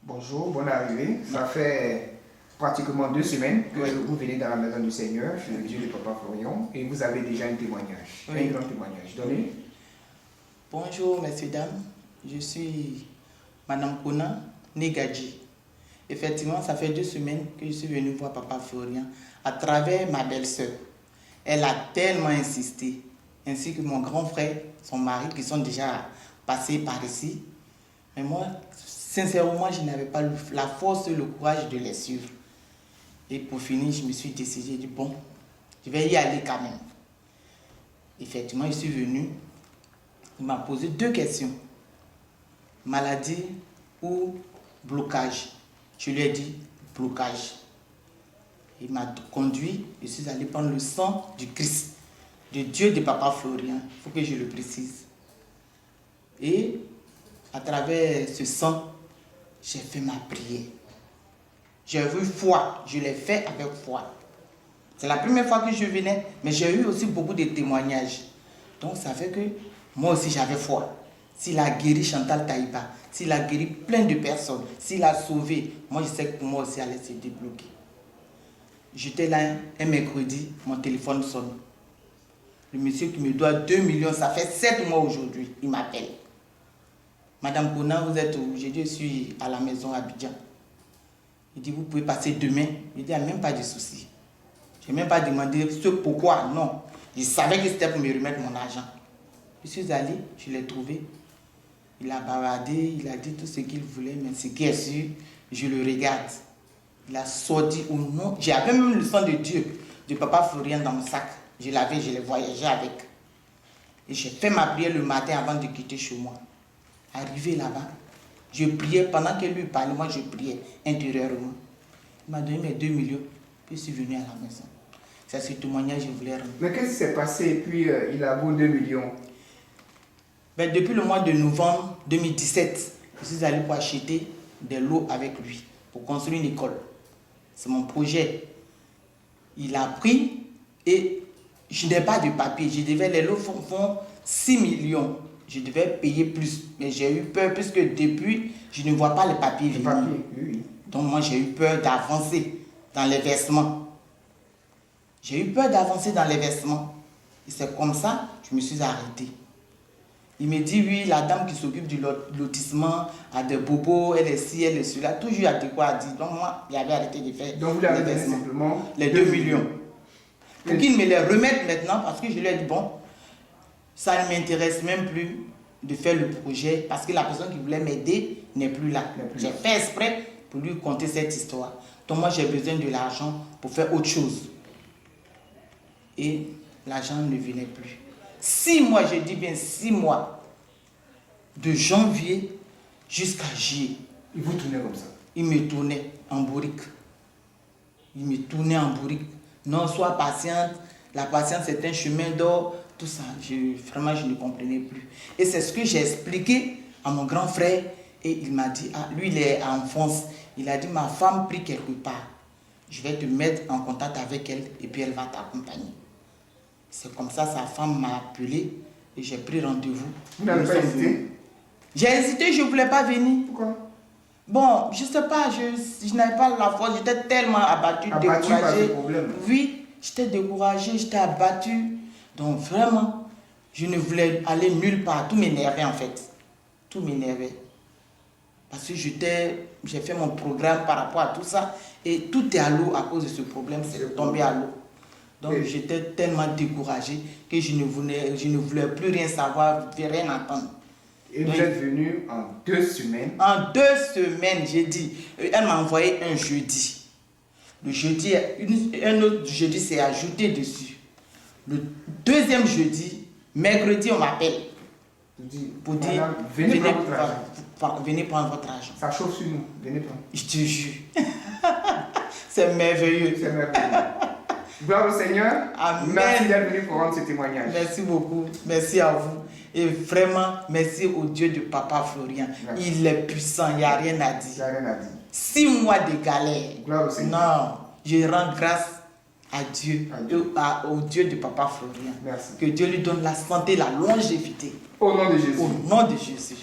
Bonjour, bonne arrivée. Ça fait pratiquement 2 semaines que vous venez dans la maison du Seigneur, chez le Dieu de Papa Florian, et vous avez déjà un témoignage, un grand témoignage. Donnez. Bonjour, messieurs, dames. Je suis Madame Kona Negadji. Effectivement, ça fait 2 semaines que je suis venue voir Papa Florian à travers ma belle-sœur. Elle a tellement insisté, ainsi que mon grand frère, son mari, qui sont déjà passés par ici. Mais moi, sincèrement, je n'avais pas la force et le courage de les suivre. Et pour finir, je me suis décidé, j'ai dit, bon, je vais y aller quand même. Effectivement, je suis venu. Il m'a posé 2 questions. Maladie ou blocage? Je lui ai dit blocage. Il m'a conduit, je suis allé prendre le sang du Christ, de Dieu de Papa Florian. Il faut que je le précise. Et à travers ce sang, j'ai fait ma prière. J'ai eu foi, je l'ai fait avec foi. C'est la première fois que je venais, mais j'ai eu aussi beaucoup de témoignages. Donc ça fait que moi aussi j'avais foi. S'il a guéri Chantal Taïba, s'il a guéri plein de personnes, s'il a sauvé, moi je sais que pour moi aussi allait se débloquer. J'étais là un mercredi, mon téléphone sonne. Le monsieur qui me doit 2 millions, ça fait 7 mois aujourd'hui, il m'appelle. Madame Kona, vous êtes où? J'ai dit, je suis à la maison à Abidjan. Il dit, vous pouvez passer demain. Je dis, il n'y a même pas de souci. Je n'ai même pas demandé ce pourquoi, non. Je savais que c'était pour me remettre mon argent. Je suis allé, je l'ai trouvé. Il a bavardé, il a dit tout ce qu'il voulait, mais ce qui est sûr, je le regarde. Il a sorti au nom. J'avais même le sang de Dieu, de Papa Florian dans mon sac. Je l'avais, je l'ai voyagé avec. Et j'ai fait ma prière le matin avant de quitter chez moi. Arrivé là-bas, je priais, pendant que lui parlait, moi je priais intérieurement. Il m'a donné mes 2 millions, puis je suis venu à la maison. C'est ce témoignage que je voulais rendre. Mais qu'est-ce qui s'est passé? Et puis il a beau 2 millions. Ben, depuis le mois de novembre 2017, je suis allé pour acheter des lots avec lui, pour construire une école. C'est mon projet. Il a pris et je n'ai pas de papier. Les lots font 6 millions. Je devais payer plus, mais j'ai eu peur puisque depuis, je ne vois pas les papiers venir. Oui. Donc moi, j'ai eu peur d'avancer dans les versements. J'ai eu peur d'avancer dans les versements. Et c'est comme ça que je me suis arrêté. Il me dit, oui, la dame qui s'occupe du lotissement a des bobos, elle est ci, elle est cela. Toujours il y a de quoi dire. Donc moi, j'avais arrêté de faire. Donc vous lui avez donné simplement les 2 millions. Pour qu'il me les remette maintenant, parce que je lui ai dit, bon, ça ne m'intéresse même plus de faire le projet parce que la personne qui voulait m'aider n'est plus là. J'ai fait exprès pour lui conter cette histoire. Donc moi j'ai besoin de l'argent pour faire autre chose. Et l'argent ne venait plus. 6 mois, je dis bien 6 mois, de janvier jusqu'à juillet. Il vous tournait comme ça? Il me tournait en bourrique. Non, sois patiente. La patience c'est un chemin d'or. Tout ça, vraiment, je ne comprenais plus. Et c'est ce que j'ai expliqué à mon grand frère. Et il m'a dit, ah, lui, il est en France. Il a dit, ma femme prie quelque part. Je vais te mettre en contact avec elle et puis elle va t'accompagner. C'est comme ça, sa femme m'a appelé et j'ai pris rendez-vous. Vous n'avez pas hésité? J'ai hésité, je ne voulais pas venir. Pourquoi? Bon, je ne sais pas, je n'avais pas la force. J'étais tellement abattue, découragée. Par ce problème. Oui, j'étais découragée, j'étais abattue. Donc vraiment, je ne voulais aller nulle part. Tout m'énervait en fait. Tout m'énervait. Parce que j'ai fait mon programme par rapport à tout ça. Et tout est à l'eau à cause de ce problème. C'est tombé à l'eau. Donc j'étais tellement découragée que je ne voulais plus rien savoir, rien entendre. Et vous êtes venu en 2 semaines? En 2 semaines, j'ai dit. Elle m'a envoyé un jeudi. Le jeudi, un autre jeudi s'est ajouté dessus. Le 2e jeudi, mercredi, on m'appelle pour dire venez prendre votre argent. Ça chauffe sur nous, venez prendre. Je te jure. C'est merveilleux. C'est merveilleux. Gloire au Seigneur. Amen. Merci d'être venu pour rendre ce témoignage. Merci beaucoup. Merci à vous. Et vraiment, merci au Dieu de Papa Florian. Merci. Il est puissant, il n'y a rien à dire. Il n'y a rien à dire. 6 mois de galère. Gloire au Seigneur. Non, je rends grâce à Dieu, au Dieu de Papa Florian. Merci. Que Dieu lui donne la santé, la longévité. Au nom de Jésus. Au nom de Jésus.